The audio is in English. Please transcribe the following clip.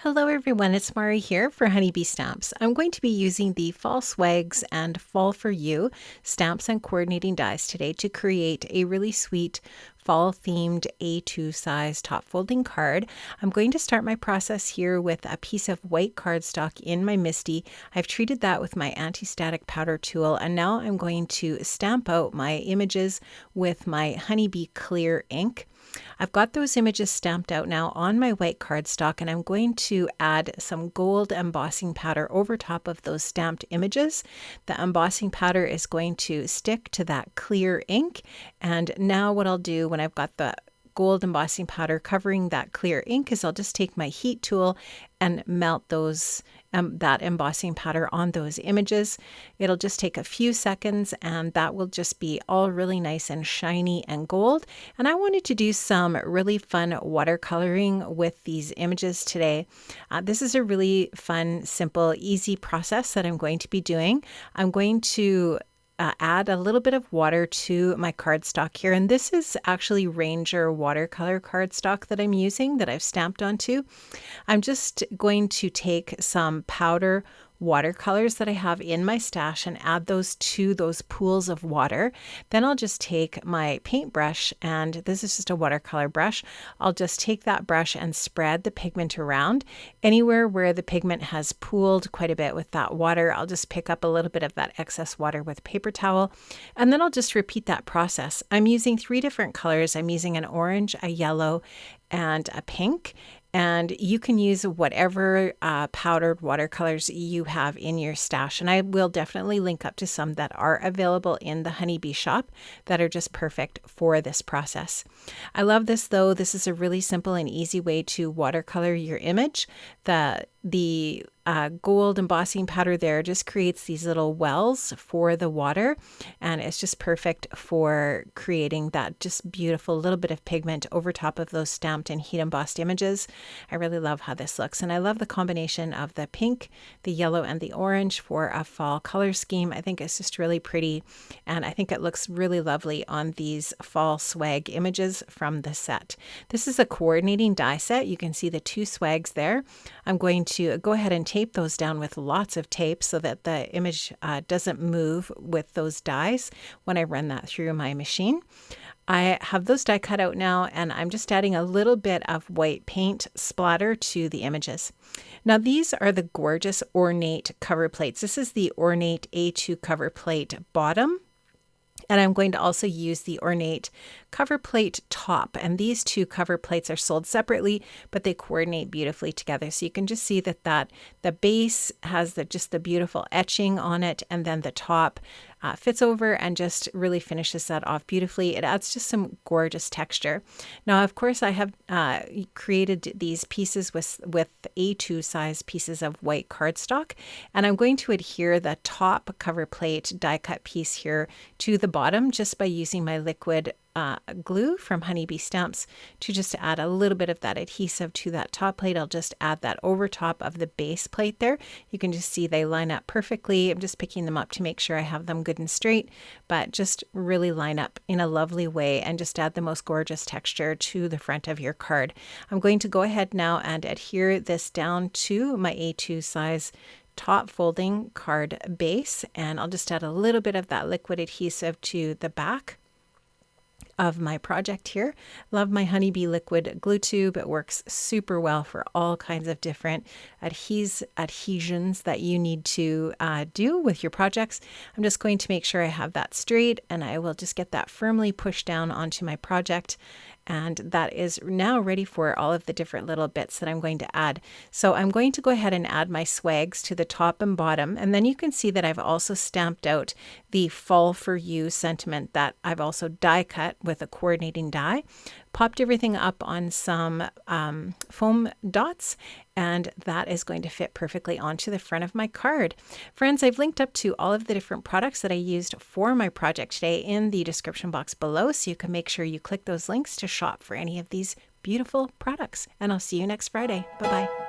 Hello everyone, it's Mari here for Honeybee Stamps. I'm going to be using the Fall Swags and Fall for You stamps and coordinating dies today to create a really sweet fall themed A2 size top folding card. I'm going to start my process here with a piece of white cardstock in my MISTI. I've treated that with my anti-static powder tool, and now I'm going to stamp out my images with my Honeybee clear ink. I've got those images stamped out now on my white cardstock, and I'm going to add some gold embossing powder over top of those stamped images. The embossing powder is going to stick to that clear ink, and now what I'll do when I've got the gold embossing powder covering that clear ink is I'll just take my heat tool and melt those that embossing powder on those images. It'll just take a few seconds and that will just be all really nice and shiny and gold. And I wanted to do some really fun watercoloring with these images today. This is a really fun, simple, easy process that I'm going to be doing. I'm going to add a little bit of water to my cardstock here, and this is actually Ranger watercolor cardstock that I'm using that I've stamped onto. I'm just going to take some powder watercolors that I have in my stash and add those to those pools of water. Then I'll just take my paintbrush, and this is just a watercolor brush. I'll just take that brush and spread the pigment around. Anywhere where the pigment has pooled quite a bit with that water, I'll just pick up a little bit of that excess water with a paper towel, and then I'll just repeat that process. I'm using 3 different colors. I'm using an orange, a yellow, and a pink. And you can use whatever powdered watercolors you have in your stash. And I will definitely link up to some that are available in the Honeybee shop that are just perfect for this process. I love this though. This is a really simple and easy way to watercolor your image. The gold embossing powder there just creates these little wells for the water, and it's just perfect for creating that just beautiful little bit of pigment over top of those stamped and heat embossed images. I really love how this looks, and I love the combination of the pink, the yellow, and the orange for a fall color scheme. I think it's just really pretty, and I think it looks really lovely on these fall swag images from the set. This is a coordinating die set. You can see the 2 swags there. I'm going to go ahead and tape those down with lots of tape so that the image doesn't move with those dies when I run that through my machine. I have those die cut out now, and I'm just adding a little bit of white paint splatter to the images. Now these are the gorgeous ornate cover plates. This is the ornate A2 cover plate bottom. And I'm going to also use the ornate cover plate top. And these 2 cover plates are sold separately, but they coordinate beautifully together. So you can just see that the base has just the beautiful etching on it, and then the top fits over and just really finishes that off beautifully. It adds just some gorgeous texture. Now, of course, I have created these pieces with A2 size pieces of white cardstock, and I'm going to adhere the top cover plate die cut piece here to the bottom just by using my liquid glue from Honeybee Stamps to just add a little bit of that adhesive to that top plate. I'll just add that over top of the base plate there. You can just see they line up perfectly. I'm just picking them up to make sure I have them good and straight, but just really line up in a lovely way and just add the most gorgeous texture to the front of your card. I'm going to go ahead now and adhere this down to my A2 size top folding card base, and I'll just add a little bit of that liquid adhesive to the back of my project here. Love my Honeybee liquid glue tube. It works super well for all kinds of different adhesions that you need to do with your projects. I'm just going to make sure I have that straight, and I will just get that firmly pushed down onto my project. And that is now ready for all of the different little bits that I'm going to add. So I'm going to go ahead and add my swags to the top and bottom. And then you can see that I've also stamped out the Fall for You sentiment that I've also die cut with a coordinating die. Popped everything up on some foam dots, and that is going to fit perfectly onto the front of my card. Friends, I've linked up to all of the different products that I used for my project today in the description box below, so you can make sure you click those links to shop for any of these beautiful products. And I'll see you next Friday. Bye-bye.